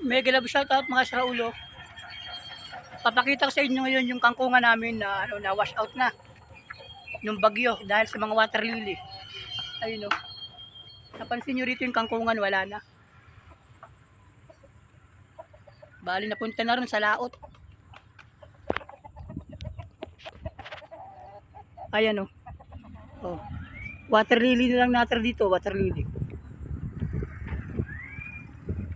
Mega love shoutout mga Sraulo. Papakita ko sa inyo ngayon yung kangkungan namin na na wash out na nung bagyo dahil sa mga water lily. Ayun o. Napansin nyo rito yung kangkungan, wala na. Bali napunta na rin sa laot. Ayan o. Oh. Water lily na lang natin dito, water lily.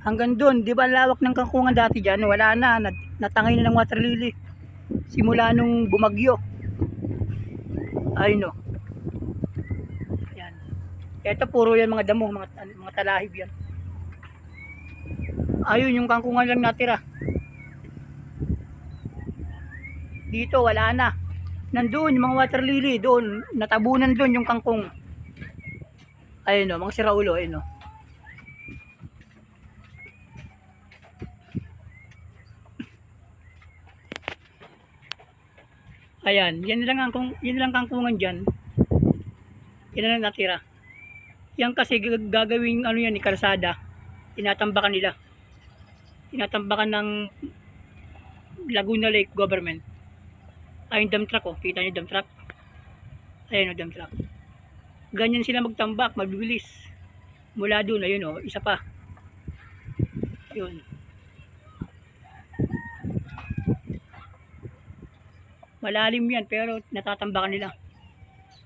Hanggang doon, di ba lawak ng kangkungan dati dyan? Wala na, natangay na ng water lily. Simula nung bumagyo. Ayun o. Yan. Ito puro yan mga damo, mga talahib yan. Ayun yung kangkungan lang natira. Dito wala na. Nandoon yung mga water lily, doon, natabunan doon yung kangkong. Ayun o, mga Sraulo, ayun o. Ayan, yan lang kangkungan diyan. Yan lang natira. Yan kasi gagawing ano yan ni kalsada. Tinatambakan nila. Tinatambakan ng Laguna Lake government. Ayun dump truck oh, kita niyo dump truck. Ayun oh, dump truck. Ganyan sila magtambak, magbibilis. Mula doon ayun oh, isa pa. Yun. Malalim yan pero natatambakan nila.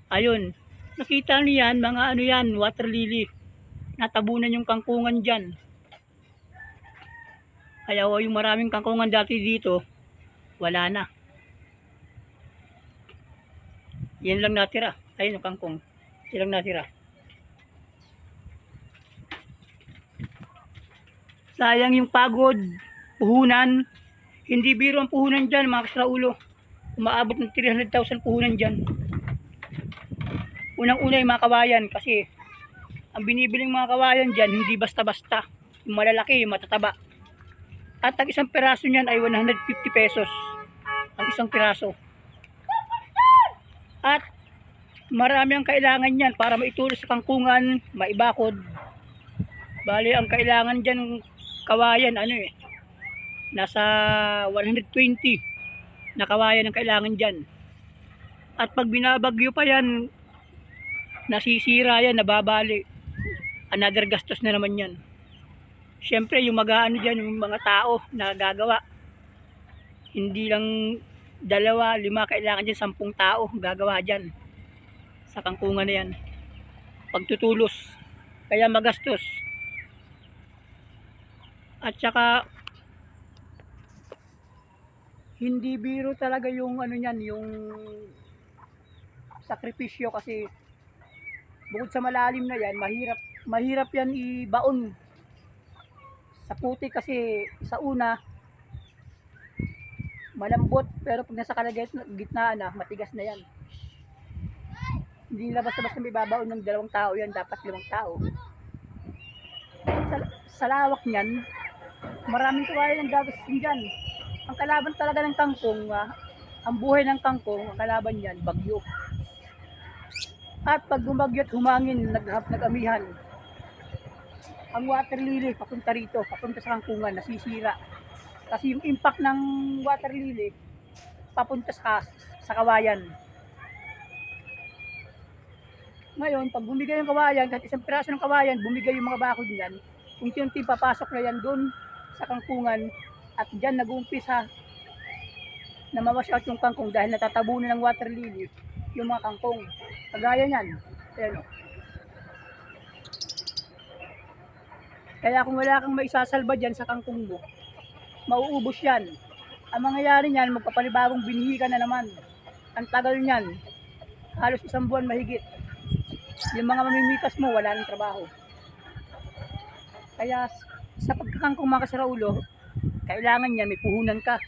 Ayun. Nakita niyo yan, mga ano yan, water lily. Natabunan yung kangkungan dyan. Kaya yung maraming kangkungan dati dito, wala na. Yan lang natira. Ayun yung kangkong. Yan lang natira. Sayang yung pagod, puhunan. Hindi biro ang puhunan dyan mga Sraulo. Umaabot ng 300,000 puhunan dyan. Unang-una yung mga kawayan kasi ang binibiling mga kawayan dyan hindi basta-basta. Yung malalaki, yung matataba. At ang isang piraso niyan ay 150 pesos. Ang isang piraso. At marami ang kailangan niyan para maitulos sa kangkungan, maibakod. Bali ang kailangan dyan kawayan ano eh. Nasa 120 na kawayan ang kailangan dyan. At pag binabagyo pa yan, nasisira yan, nababali. Another gastos na naman yan. Siyempre yung mag-aano dyan, yung mga tao na gagawa. Hindi lang 2, 5, kailangan dyan 10 tao gagawa dyan. Sa kangkungan na yan. Pagtutulos. Kaya magastos. At saka hindi biro talaga yung ano niyan, yung sakripisyo kasi bukod sa malalim na yan, mahirap yan ibaon sa puti kasi sa una malambot pero pag nasa kalagitnaan na matigas na yan. Hindi na basta-basta may babaon ng 2 tao yan, dapat 5 tao. Sa lawak niyan, maraming kawayan ang gagastin dyan. Ang kalaban talaga ng kangkong, ang buhay ng kangkong, ang kalaban niyan, bagyo. At pag bumagyo at humangin, nag-amihan, ang water lily papunta rito, papunta sa kangkungan, nasisira. Kasi yung impact ng water lily, papunta sa kawayan. Ngayon, pag bumigay yung kawayan, kahit isang piraso ng kawayan, bumigay yung mga bakod niyan, unti-unti papasok na yan doon sa kangkungan. At dyan nag-uumpisa na ma-wash out yung kangkong dahil natatabunan ng water lily yung mga kangkong. Kagaya niyan. Ayan o. Kaya kung wala kang maisasalba dyan sa kangkong mo, mauubos yan. Ang mangyayari niyan, magpapalibagong binhi ka na naman. Ang tagal niyan, halos 1 buwan mahigit. Yung mga mamimikas mo, wala ng trabaho. Kaya sa pagkakangkong mga Sraulo, kailangan niya may puhunan ka.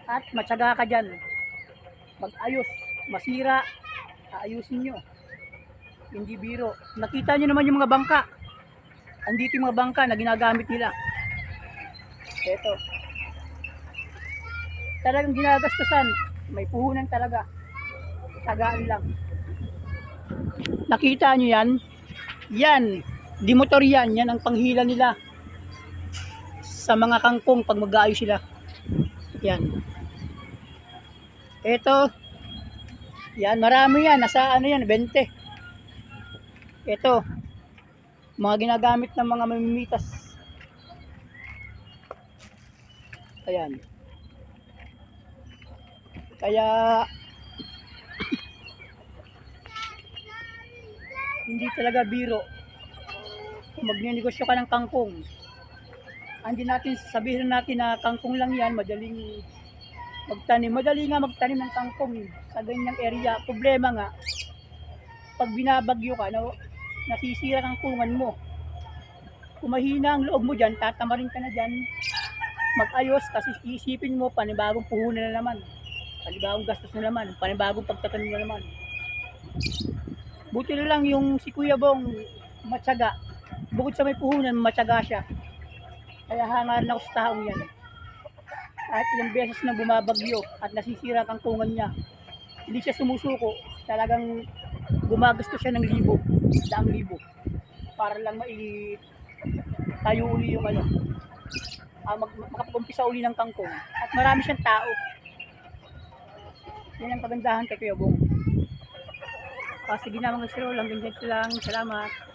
At matyaga ka dyan. Mag-ayos, masira, aayusin nyo. Hindi biro. Nakita nyo naman yung mga bangka. Andito yung mga bangka na ginagamit nila. Ito. Talagang ginagastusan. May puhunan talaga. Tagaan lang. Nakita nyo yan? Yan. Di motor yan. Yan ang panghila nila. sa mga kangkong pag mag-aayos sila. Yan. Ito, yan, marami yan. Nasa ano yan, 20. Ito, mga ginagamit ng mga mamimitas. Ayan. Kaya, hindi talaga biro. Kung magnenegosyo ka ng kangkong, hindi natin sabihin natin na kangkong lang yan, madaling magtanim. Madali nga magtanim ng kangkong sa ganyang area. Problema nga, pag binabagyo ka, no, nasisira ang kangkungan mo. Kung mahina ang loob mo dyan, tatamarin ka na dyan, mag-ayos kasi iisipin mo, panibagong puhunan na naman. Panibagong gastos na naman, panibagong pagtatanim na naman. Buti na lang yung si Kuya Bong matyaga. Bukod sa may puhunan, matyaga siya. Kaya hangaran ako sa taong yan. Kahit ilang beses na bumabagyo at nasisira ang kangkungan niya, hindi siya sumusuko. Talagang gumagasto siya ng daang libo. Para lang tayo uli yung makapag-umpisa uli ng kangkong. At marami siyang tao. Yan ang kagandahan kay Kuya Bong. Sige na mga siro, hanggang dyan lang. Salamat.